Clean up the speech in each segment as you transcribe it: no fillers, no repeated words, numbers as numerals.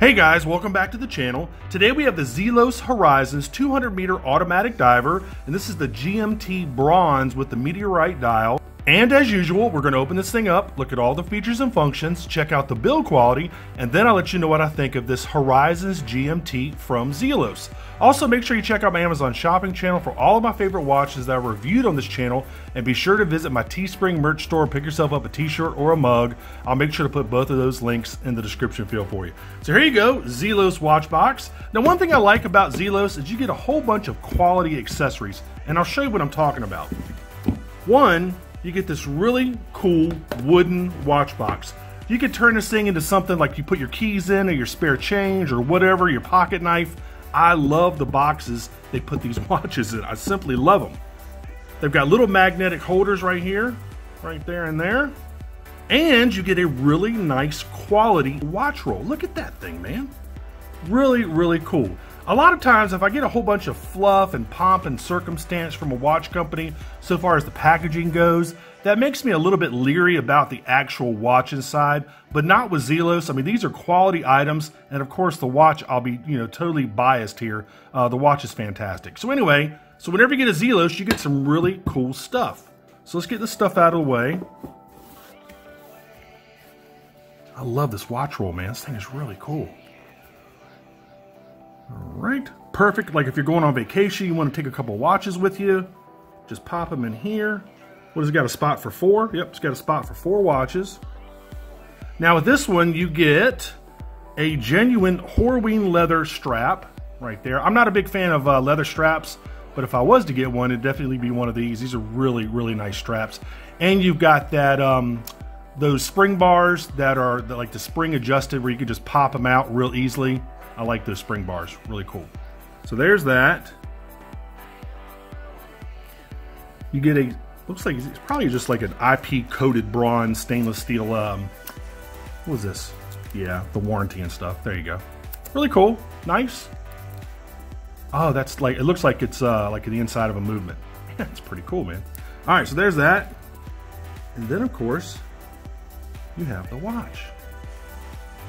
Hey guys, welcome back to the channel. Today we have the Zelos Horizons 200-meter automatic diver, and this is the GMT bronze with the Meteorite dial. And as usual, we're going to open this thing up, look at all the features and functions, check out the build quality, and then I'll let you know what I think of this Horizons GMT from Zelos. Also, make sure you check out my Amazon shopping channel for all of my favorite watches that I reviewed on this channel, and be sure to visit my Teespring merch store, pick yourself up a t-shirt or a mug. I'll make sure to put both of those links in the description field for you. So here you go, Zelos watch box. Now one thing I like about Zelos is you get a whole bunch of quality accessories, and I'll show you what I'm talking about. One, you get this really cool wooden watch box. You can turn this thing into something like you put your keys in or your spare change or whatever, your pocket knife. I love the boxes they put these watches in. I simply love them. They've got little magnetic holders right here, right there and there. And you get a really nice quality watch roll. Look at that thing, man. Really, really cool. A lot of times, if I get a whole bunch of fluff and pomp and circumstance from a watch company, so far as the packaging goes, that makes me a little bit leery about the actual watch inside, but not with Zelos. I mean, these are quality items, and of course the watch, I'll be, totally biased here. The watch is fantastic. So anyway, whenever you get a Zelos, you get some really cool stuff. So let's get this stuff out of the way. I love this watch roll, man. This thing is really cool. All right, perfect. Like if you're going on vacation, you want to take a couple watches with you, just pop them in here. What has it got, a spot for 4? Yep, it's got a spot for 4 watches. Now with this one, you get a genuine Horween leather strap right there. I'm not a big fan of leather straps, but if I was to get one, it'd definitely be one of these. These are really, really nice straps. And you've got that those spring bars that are like the spring adjusted, where you can just pop them out real easily. I like those spring bars, really cool. So there's that. You get a, looks like it's probably just like an IP coated bronze stainless steel, what was this? Yeah, the warranty and stuff. There you go. Really cool, nice. Oh, that's like, it looks like it's like the inside of a movement. Yeah, it's pretty cool, man. All right, so there's that. And then of course, you have the watch.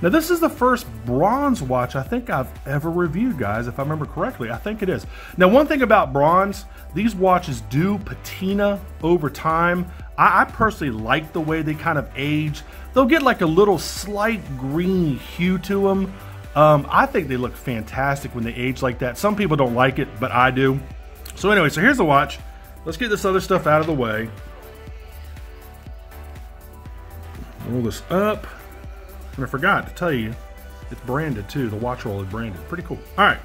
Now this is the first bronze watch I think I've ever reviewed, guys, if I remember correctly. I think it is. Now one thing about bronze, these watches do patina over time. I personally like the way they kind of age. They'll get like a little slight green hue to them. I think they look fantastic when they age like that. Some people don't like it, but I do. So anyway, so here's the watch. Let's get this other stuff out of the way. Roll this up. And I forgot to tell you, it's branded too. The watch roll is branded. Pretty cool. All right.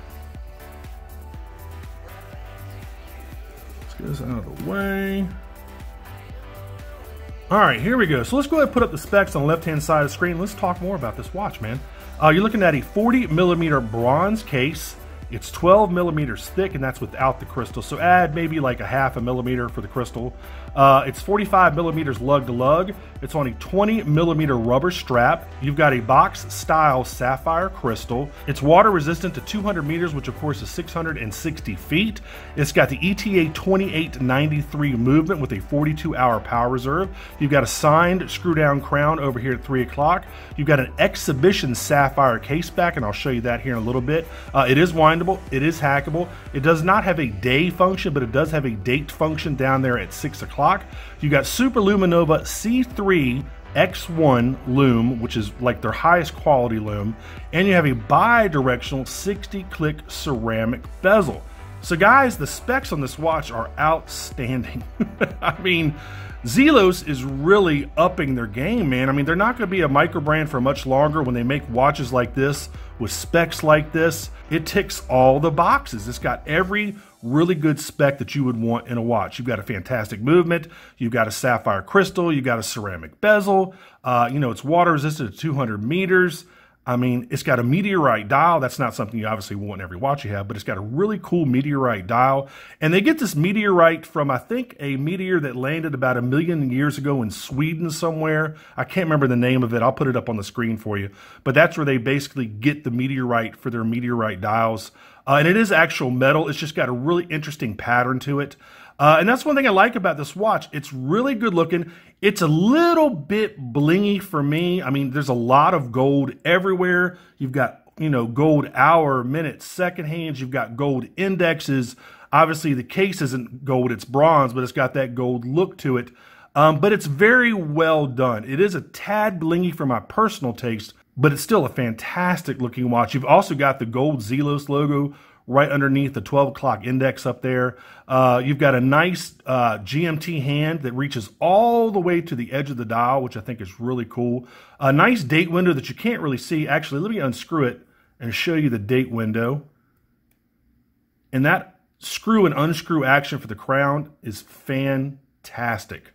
Let's get this out of the way. All right, here we go. So let's go ahead and put up the specs on the left-hand side of the screen. Let's talk more about this watch, man. You're looking at a 40-millimeter bronze case. It's 12 millimeters thick, and that's without the crystal. So add maybe like a half a millimeter for the crystal. It's 45 millimeters lug to lug. It's on a 20 millimeter rubber strap. You've got a box style sapphire crystal. It's water resistant to 200 meters, which of course is 660 feet. It's got the ETA 2893 movement with a 42-hour power reserve. You've got a signed screw down crown over here at 3 o'clock. You've got an exhibition sapphire case back, and I'll show you that here in a little bit. It is windable. It is hackable. It does not have a day function, but it does have a date function down there at 6 o'clock. You got Super Luminova C3 X1 loom, which is like their highest quality loom, and you have a bi-directional 60-click ceramic bezel. So guys, the specs on this watch are outstanding. I mean, Zelos is really upping their game, man. I mean, they're not going to be a Microbrand for much longer when they make watches like this with specs like this. It ticks all the boxes. It's got every really good spec that you would want in a watch. You've got a fantastic movement. You've got a sapphire crystal. You've got a ceramic bezel. It's water resistant to 200 meters. I mean, it's got a Meteorite dial. That's not something you obviously want in every watch you have, but it's got a really cool Meteorite dial. And they get this Meteorite from, I think, a meteor that landed about 1 million years ago in Sweden somewhere. I can't remember the name of it. I'll put it up on the screen for you. But that's where they basically get the Meteorite for their Meteorite dials. And it is actual metal. It's just got a really interesting pattern to it. And that's one thing I like about this watch. It's really good looking. It's a little bit blingy for me. I mean, there's a lot of gold everywhere. You've got you know, gold hour, minute, second hands. You've got gold indexes. Obviously, the case isn't gold, it's bronze, but it's got that gold look to it. But it's very well done. It is a tad blingy for my personal taste, but it's still a fantastic looking watch. You've also got the gold Zelos logo right underneath the 12 o'clock index up there. You've got a nice GMT hand that reaches all the way to the edge of the dial, which I think is really cool. A nice date window that you can't really see. Actually, let me unscrew it and show you the date window. And that screw and unscrew action for the crown is fantastic.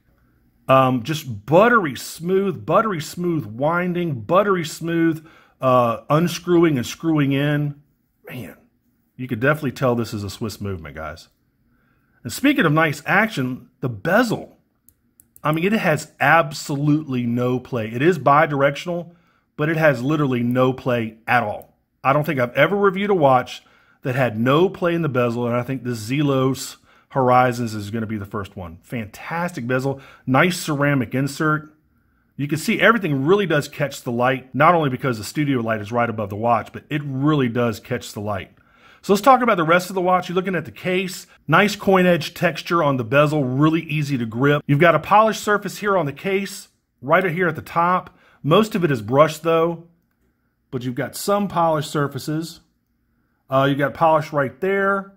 Just buttery smooth winding, buttery smooth unscrewing and screwing in. Man, you could definitely tell this is a Swiss movement, guys. And speaking of nice action, the bezel. I mean, it has absolutely no play. It is bi-directional, but it has literally no play at all. I don't think I've ever reviewed a watch that had no play in the bezel, and I think the Zelos Horizons is going to be the first one. Fantastic bezel, nice ceramic insert. You can see everything really does catch the light, not only because the studio light is right above the watch, but it really does catch the light. So let's talk about the rest of the watch. You're looking at the case. Nice coin edge texture on the bezel, really easy to grip. You've got a polished surface here on the case, right here at the top. Most of it is brushed though, but you've got some polished surfaces. You've got polish right there.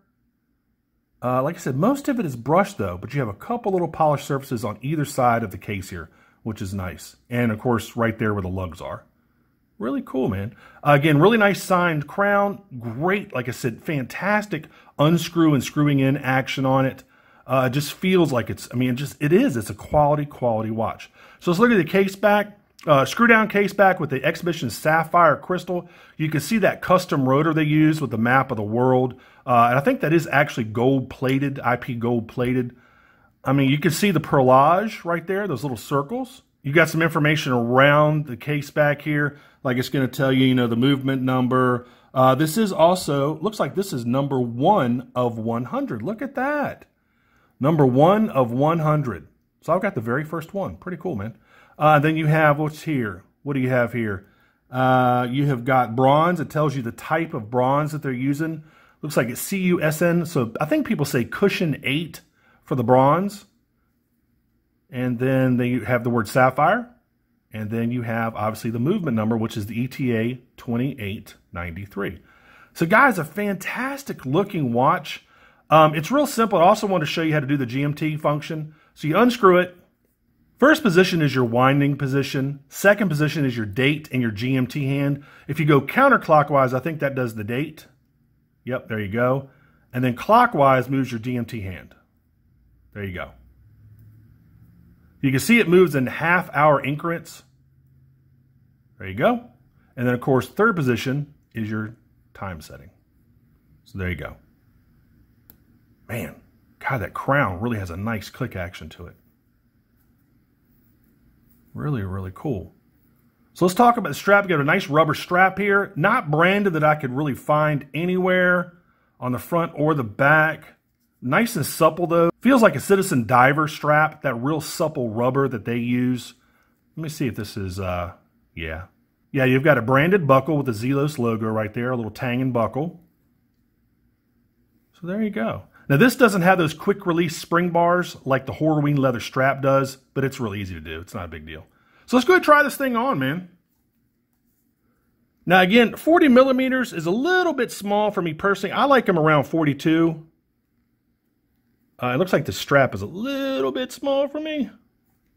Like I said, most of it is brushed though, but you have a couple little polished surfaces on either side of the case here, which is nice. And of course, right there where the lugs are. Really cool, man. Again, really nice signed crown. Great, like I said, fantastic unscrew and screwing in action on it. It just feels like it's, I mean, it's a quality watch. So let's look at the case back. Screw down case back with the Exhibition Sapphire crystal. You can see that custom rotor they use with the map of the world. And I think that is actually gold plated, IP gold plated. I mean, you can see the perlage right there, those little circles. You got some information around the case back here. Like it's going to tell you, you know, the movement number. This is also, looks like this is number 1 of 100. Look at that. Number 1 of 100. So I've got the very first one. Pretty cool, man. Then you have, what's here? What do you have here? You have got bronze. It tells you the type of bronze that they're using. Looks like it's CUSN. So I think people say cushion 8 for the bronze. And then they have the word sapphire. And then you have, obviously, the movement number, which is the ETA 2893. So, guys, a fantastic looking watch. It's real simple. I also want to show you how to do the GMT function. So you unscrew it. First position is your winding position. Second position is your date and your GMT hand. If you go counterclockwise, I think that does the date. Yep, there you go. And then clockwise moves your GMT hand. There you go. You can see it moves in half-hour increments. There you go. And then, of course, third position is your time setting. So there you go. Man, God, that crown really has a nice click action to it. Really, really cool. So let's talk about the strap. You got a nice rubber strap here. Not branded that I could really find anywhere on the front or the back. Nice and supple though. Feels like a Citizen Diver strap, that real supple rubber that they use. Let me see if this is, yeah. Yeah, you've got a branded buckle with the Zelos logo right there, a little Tangen buckle. So there you go. Now this doesn't have those quick release spring bars like the Horween leather strap does, but it's real easy to do. It's not a big deal. So let's go ahead and try this thing on, man. Now again, 40 millimeters is a little bit small for me personally. I like them around 42. It looks like the strap is a little bit small for me.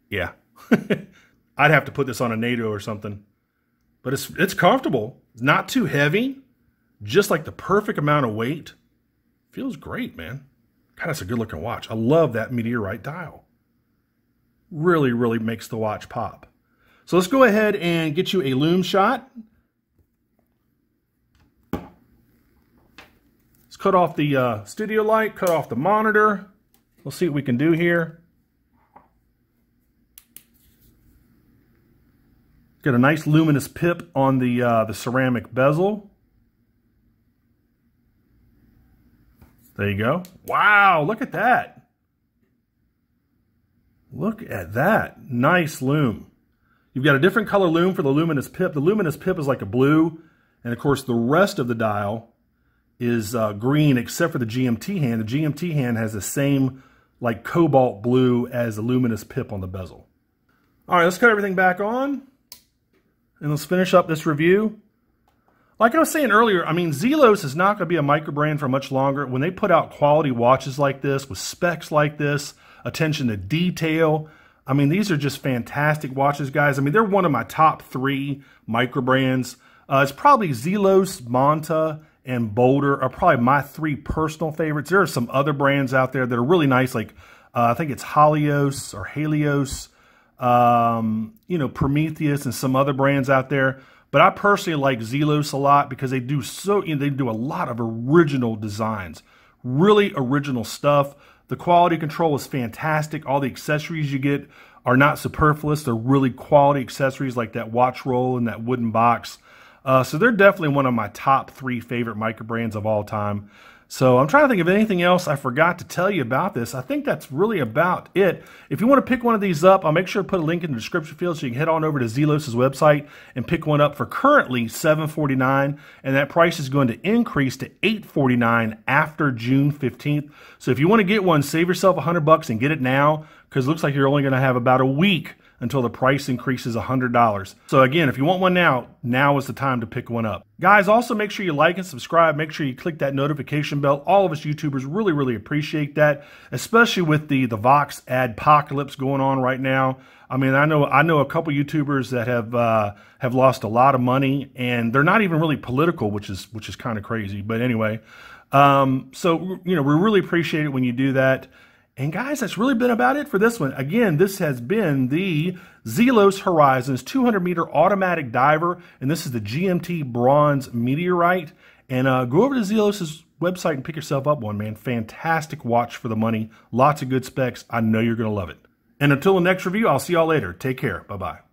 Yeah. I'd have to put this on a NATO or something. But it's comfortable. It's not too heavy. Just like the perfect amount of weight. Feels great, man. God, that's a good looking watch. I love that Meteorite dial. Really, really makes the watch pop. So let's go ahead and get you a Loom shot. Let's cut off the studio light, cut off the monitor. We'll see what we can do here. Got a nice luminous pip on the ceramic bezel. There you go. Wow, look at that. Look at that. Nice loom. You've got a different color loom for the luminous pip. The luminous pip is like a blue, And of course, the rest of the dial is green except for the GMT hand. The GMT hand has the same like cobalt blue as the luminous pip on the bezel. All right, let's cut everything back on and let's finish up this review. Like I was saying earlier, I mean, Zelos is not going to be a Microbrand for much longer. When they put out quality watches like this, with specs like this, attention to detail, I mean, these are just fantastic watches, guys. I mean, they're one of my top 3 Microbrands. It's probably Zelos, Manta, and Boulder are probably my 3 personal favorites. There are some other brands out there that are really nice, like I think it's Helios or Helios, you know, Prometheus and some other brands out there. But I personally like Zelos a lot because they do they do a lot of original designs, really original stuff. The quality control is fantastic. All the accessories you get are not superfluous. They're really quality accessories like that watch roll and that wooden box. So they're definitely one of my top 3 favorite Microbrands of all time. So I'm trying to think of anything else I forgot to tell you about this. I think that's really about it. If you want to pick one of these up, I'll make sure to put a link in the description field so you can head on over to Zelos' website and pick one up for currently $749, and that price is going to increase to $849 after June 15th. So if you want to get one, save yourself $100 and get it now, because it looks like you're only going to have about a week until the price increases $100. So again, if you want one now is the time to pick one up. Guys, also make sure you like and subscribe. Make sure you click that notification bell. All of us YouTubers really, really appreciate that, especially with the Vox adpocalypse going on right now. I mean, I know a couple YouTubers that have lost a lot of money, and they're not even really political, which is kind of crazy. But anyway, so you know, we really appreciate it when you do that. And guys, that's really been about it for this one. Again, this has been the Zelos Horizons 200-meter automatic diver, and this is the GMT Bronze Meteorite. And go over to Zelos' website and pick yourself up one, man. Fantastic watch for the money. Lots of good specs. I know you're going to love it. And until the next review, I'll see y'all later. Take care. Bye-bye.